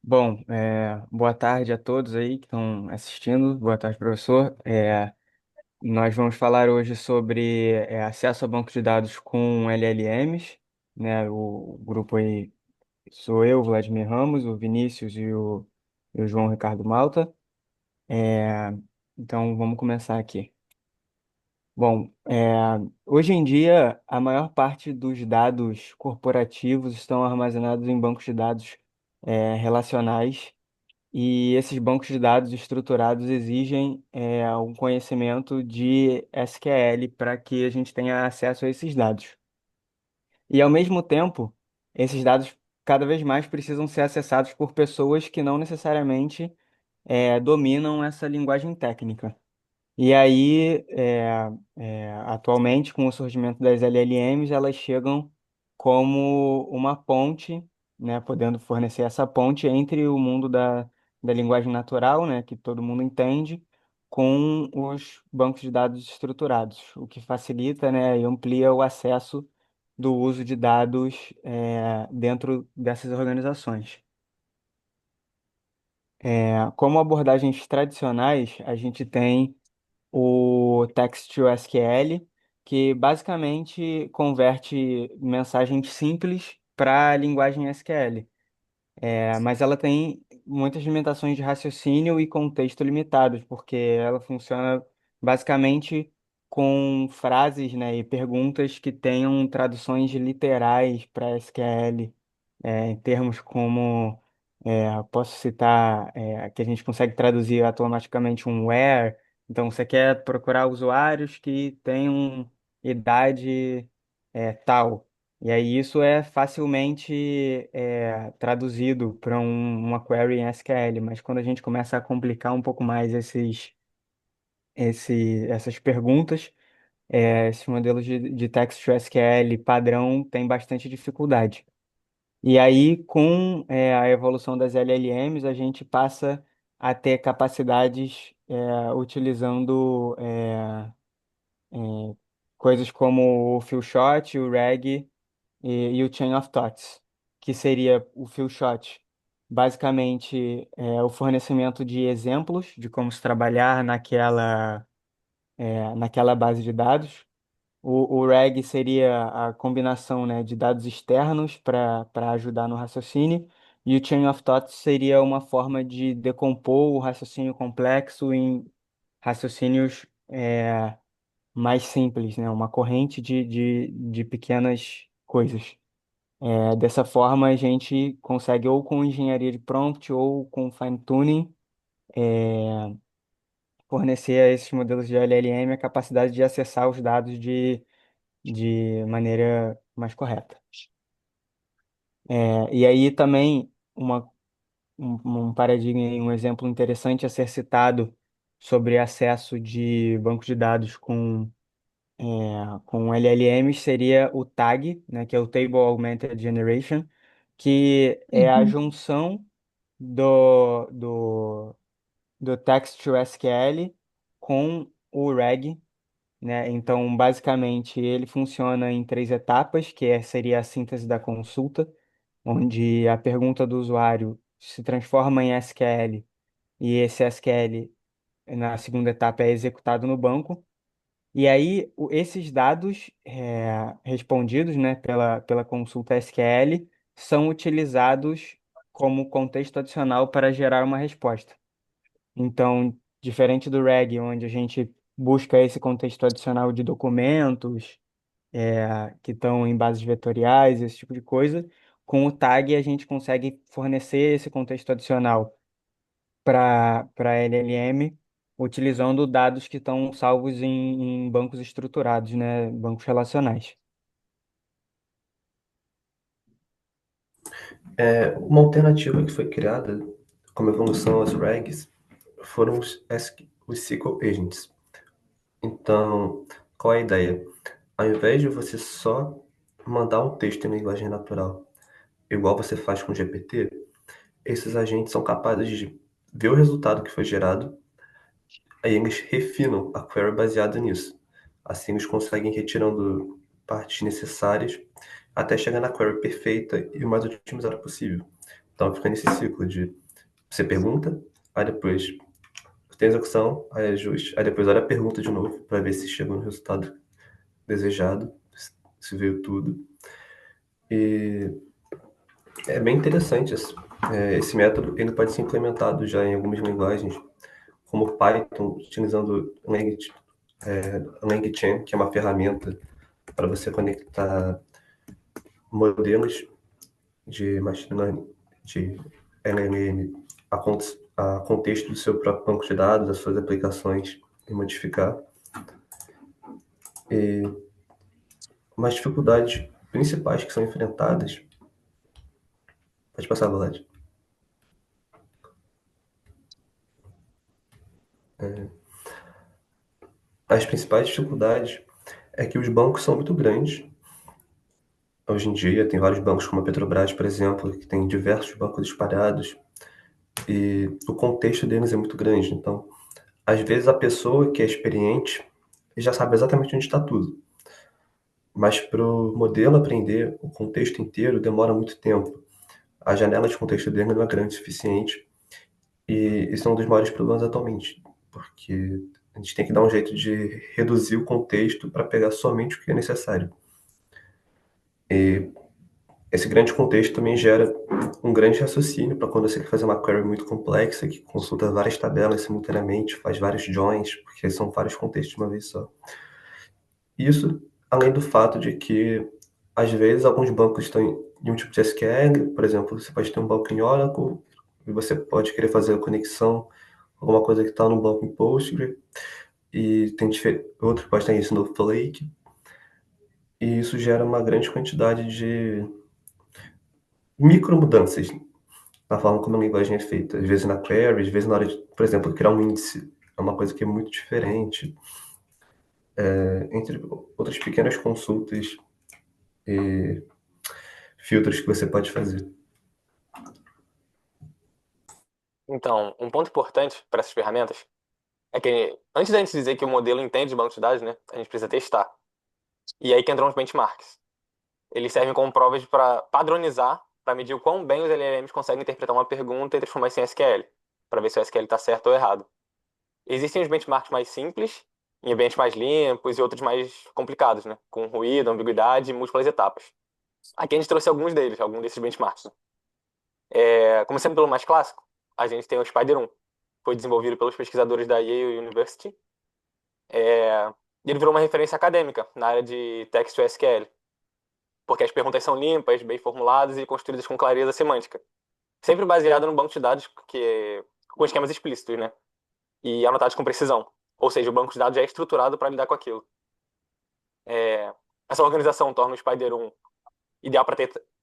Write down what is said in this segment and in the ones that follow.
Boa tarde a todos aí que estão assistindo. Boa tarde, professor. Nós vamos falar hoje sobre acesso a banco de dados com LLMs, né? O grupo aí sou eu, Vladimir Ramos, o Vinícius e o João Ricardo Malta. É, então, vamos começar aqui. Bom, hoje em dia, a maior parte dos dados corporativos estão armazenados em bancos de dados relacionais. E esses bancos de dados estruturados exigem um conhecimento de SQL para que a gente tenha acesso a esses dados. E, ao mesmo tempo, esses dados cada vez mais precisam ser acessados por pessoas que não necessariamente dominam essa linguagem técnica. E aí, atualmente, com o surgimento das LLMs, elas chegam como uma ponte, né, podendo fornecer essa ponte entre o mundo da linguagem natural, né, que todo mundo entende, com os bancos de dados estruturados, o que facilita, né, e amplia o acesso do uso de dados, dentro dessas organizações. Como abordagens tradicionais, a gente tem o Text to SQL, que basicamente converte mensagens simples para a linguagem SQL. Mas ela tem muitas limitações de raciocínio e contexto limitados, porque ela funciona basicamente com frases, né, e perguntas que tenham traduções literais para SQL, em termos como, posso citar, que a gente consegue traduzir automaticamente um where. Então, você quer procurar usuários que tenham idade, tal. E aí isso é facilmente traduzido para uma query em SQL, mas quando a gente começa a complicar um pouco mais essas perguntas, esses modelos de text to SQL padrão têm bastante dificuldade. E aí, com a evolução das LLMs, a gente passa a ter capacidades utilizando coisas como o Feelshot, o RAG e o Chain of Thoughts, que seria o few shot, basicamente o fornecimento de exemplos de como se trabalhar naquela base de dados. O RAG seria a combinação, né, de dados externos para ajudar no raciocínio, e o Chain of Thoughts seria uma forma de decompor o raciocínio complexo em raciocínios mais simples, né, uma corrente de pequenas coisas. Dessa forma, a gente consegue, ou com engenharia de prompt, ou com fine-tuning, fornecer a esses modelos de LLM a capacidade de acessar os dados de maneira mais correta. E aí também um paradigma, e um exemplo interessante a ser citado sobre acesso de bancos de dados com LLMs seria o TAG, né, que é o Table Augmented Generation, que é a Uhum. junção do, do, do Text to SQL com o RAG, né? Então, basicamente, ele funciona em três etapas, seria a síntese da consulta, onde a pergunta do usuário se transforma em SQL e esse SQL, na segunda etapa, é executado no banco. E aí, esses dados respondidos, né, pela consulta SQL são utilizados como contexto adicional para gerar uma resposta. Então, diferente do RAG, onde a gente busca esse contexto adicional de documentos que estão em bases vetoriais, esse tipo de coisa, com o tag a gente consegue fornecer esse contexto adicional para LLM, utilizando dados que estão salvos em bancos estruturados, né, bancos relacionais. Uma alternativa que foi criada como evolução aos RAGs foram os SQL Agents. Então, qual é a ideia? Ao invés de você só mandar um texto em linguagem natural, igual você faz com o GPT, esses agentes são capazes de ver o resultado que foi gerado, aí eles refinam a query baseada nisso. Assim, eles conseguem ir retirando partes necessárias até chegar na query perfeita e o mais otimizada possível. Então fica nesse ciclo de você pergunta, aí depois tem execução, aí ajuste, aí depois olha a pergunta de novo para ver se chegou no resultado desejado, se veio tudo. E é bem interessante esse método. Ele pode ser implementado já em algumas linguagens, como Python, utilizando LangChain, que é uma ferramenta para você conectar modelos de machine learning, de LLM, a contexto do seu próprio banco de dados, das suas aplicações e modificar. E umas dificuldades principais que são enfrentadas. Pode passar, Vlad. As principais dificuldades é que os bancos são muito grandes. Hoje em dia, tem vários bancos, como a Petrobras, por exemplo, que tem diversos bancos espalhados, e o contexto deles é muito grande. Então, às vezes, a pessoa que é experiente já sabe exatamente onde está tudo. Mas para o modelo aprender o contexto inteiro demora muito tempo. A janela de contexto dele não é grande o suficiente. E isso é um dos maiores problemas atualmente, porque a gente tem que dar um jeito de reduzir o contexto para pegar somente o que é necessário. E esse grande contexto também gera um grande raciocínio para quando você quer fazer uma query muito complexa, que consulta várias tabelas simultaneamente, faz vários joins, porque são vários contextos de uma vez só. Isso, além do fato de que, às vezes, alguns bancos estão em um tipo de SQL, por exemplo, você pode ter um banco em Oracle, e você pode querer fazer a conexão, alguma coisa que está no banco em Postgre, e tem outro que pode ter isso no Snowflake, e isso gera uma grande quantidade de micro mudanças na forma como a linguagem é feita. Às vezes na query, às vezes na hora de, por exemplo, criar um índice. É uma coisa que é muito diferente. Entre outras pequenas consultas e filtros que você pode fazer. Então, um ponto importante para essas ferramentas é que antes da gente dizer que o modelo entende de banco de dados, né, a gente precisa testar. E aí que entram os benchmarks. Eles servem como provas para padronizar, para medir o quão bem os LLMs conseguem interpretar uma pergunta e transformar isso em SQL, para ver se o SQL está certo ou errado. Existem os benchmarks mais simples, em ambientes mais limpos, e outros mais complicados, né, com ruído, ambiguidade e múltiplas etapas. Aqui a gente trouxe alguns desses benchmarks, né? Começando pelo mais clássico, a gente tem o Spider 1. Foi desenvolvido pelos pesquisadores da Yale University. É, e ele virou uma referência acadêmica na área de text to SQL, porque as perguntas são limpas, bem formuladas e construídas com clareza semântica. Sempre baseado no banco de dados com esquemas explícitos, né? E anotados com precisão. Ou seja, o banco de dados já é estruturado para lidar com aquilo. É, essa organização torna o Spider 1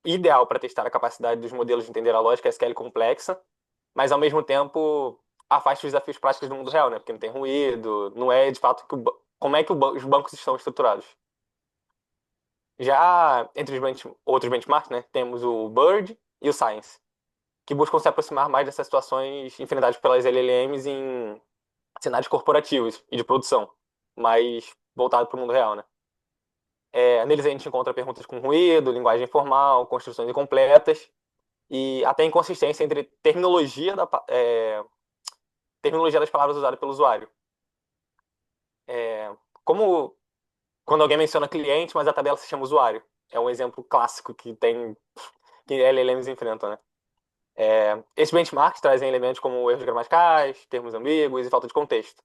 ideal para testar a capacidade dos modelos de entender a lógica SQL complexa, mas ao mesmo tempo afasta os desafios práticos do mundo real, né? Porque não tem ruído, não é de fato como é que os bancos estão estruturados. Já entre outros benchmarks, né, temos o BIRD e o Science, que buscam se aproximar mais dessas situações enfrentadas pelas LLMs em cenários corporativos e de produção, mais voltado para o mundo real, né? Neles a gente encontra perguntas com ruído, linguagem informal, construções incompletas e até inconsistência entre terminologia das palavras usadas pelo usuário. Como quando alguém menciona cliente, mas a tabela se chama usuário. É um exemplo clássico que LLMs enfrentam, né? Esses benchmarks trazem elementos como erros gramaticais, termos ambíguos e falta de contexto,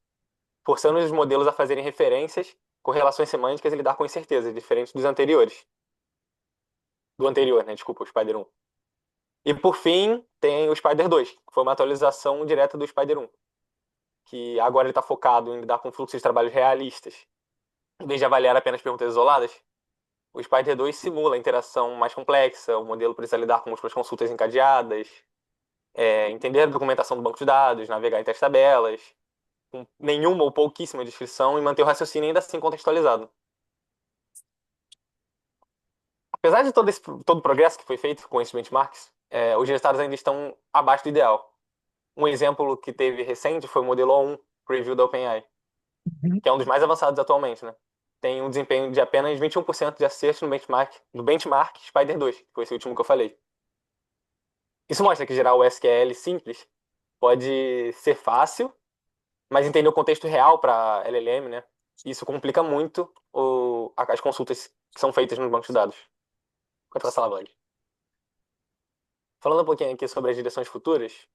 forçando os modelos a fazerem referências, correlações semânticas e lidar com incertezas, diferentes dos anteriores. Do anterior, né? Desculpa, o Spider 1. E por fim, tem o Spider 2, que foi uma atualização direta do Spider 1, que agora ele está focado em lidar com fluxos de trabalho realistas. Em vez de avaliar apenas perguntas isoladas, o Spider 2 simula a interação mais complexa, o modelo precisa lidar com múltiplas consultas encadeadas, entender a documentação do banco de dados, navegar entre as tabelas, com nenhuma ou pouquíssima descrição e manter o raciocínio ainda assim contextualizado. Apesar de todo o progresso que foi feito com esses benchmarks, os resultados ainda estão abaixo do ideal. Um exemplo que teve recente foi o modelo O1 Preview da OpenAI, que é um dos mais avançados atualmente, né? Tem um desempenho de apenas 21% de acerto no benchmark Spider 2, que foi esse último que eu falei. Isso mostra que gerar o SQL simples pode ser fácil, mas entender o contexto real para LLM, né? Isso complica muito as consultas que são feitas nos bancos de dados. Enquanto ela sala log. Falando um pouquinho aqui sobre as direções futuras,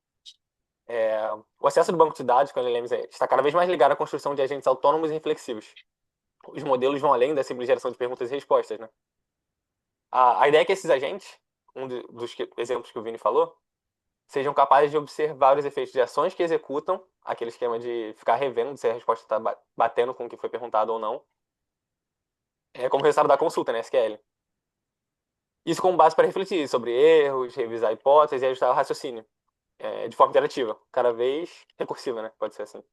o acesso do banco de dados com LLMs está cada vez mais ligado à construção de agentes autônomos e reflexivos. Os modelos vão além da simples geração de perguntas e respostas, né? A ideia é que esses agentes, exemplos que o Vini falou, sejam capazes de observar os efeitos de ações que executam, aquele esquema de ficar revendo se a resposta está batendo com o que foi perguntado ou não, como resultado da consulta, né, SQL. Isso como base para refletir sobre erros, revisar hipóteses e ajustar o raciocínio, de forma interativa, cada vez recursiva, né, pode ser assim.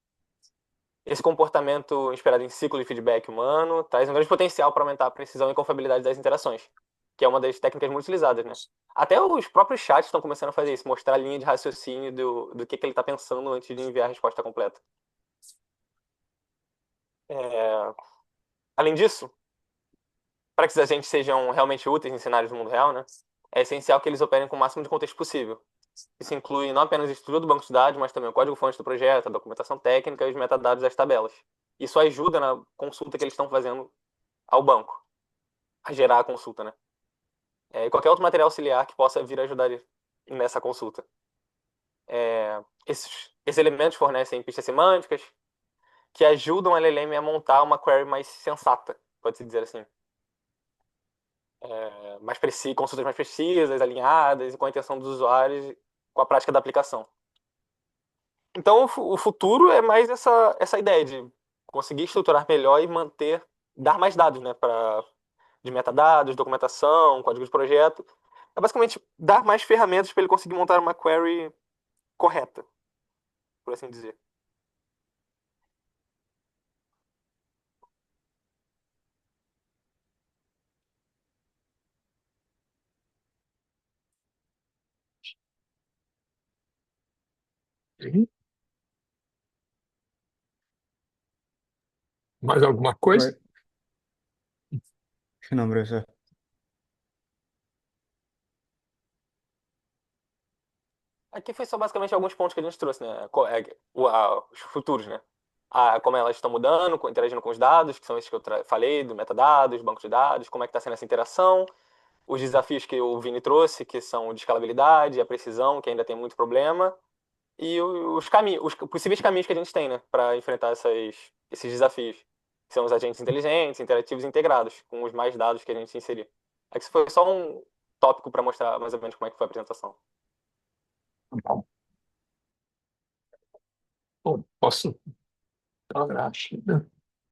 Esse comportamento inspirado em ciclo de feedback humano traz um grande potencial para aumentar a precisão e confiabilidade das interações, que é uma das técnicas muito utilizadas, né? Até os próprios chats estão começando a fazer isso, mostrar a linha de raciocínio do que ele está pensando antes de enviar a resposta completa. É, Além disso, para que esses agentes sejam realmente úteis em cenários do mundo real, né, é essencial que eles operem com o máximo de contexto possível. Isso inclui não apenas a estrutura do banco de dados, mas também o código-fonte do projeto, a documentação técnica e os metadados das tabelas. Isso ajuda na consulta que eles estão fazendo ao banco, a gerar a consulta, né? E qualquer outro material auxiliar que possa vir ajudar nessa consulta. Esses elementos fornecem pistas semânticas que ajudam a LLM a montar uma query mais sensata, pode-se dizer assim. Consultas mais precisas, alinhadas e com a intenção dos usuários, com a prática da aplicação. Então, o futuro é mais essa ideia de conseguir estruturar melhor e manter, dar mais dados, né, de metadados, documentação, código de projeto. É basicamente dar mais ferramentas para ele conseguir montar uma query correta, por assim dizer. Sim. Mais alguma coisa? Oi. Acho que não, professor. Aqui foi só basicamente alguns pontos que a gente trouxe, né? Os futuros, né? Como elas estão mudando, interagindo com os dados, que são esses que eu falei, do metadados, banco de dados, como é que está sendo essa interação, os desafios que o Vini trouxe, que são de escalabilidade, a precisão, que ainda tem muito problema, e os possíveis caminhos que a gente tem, né, para enfrentar esses desafios, que são os agentes inteligentes, interativos e integrados, com os mais dados que a gente inserir. Aqui foi só um tópico para mostrar mais ou menos como é que foi a apresentação. Bom, bom, posso? Então, acho, né?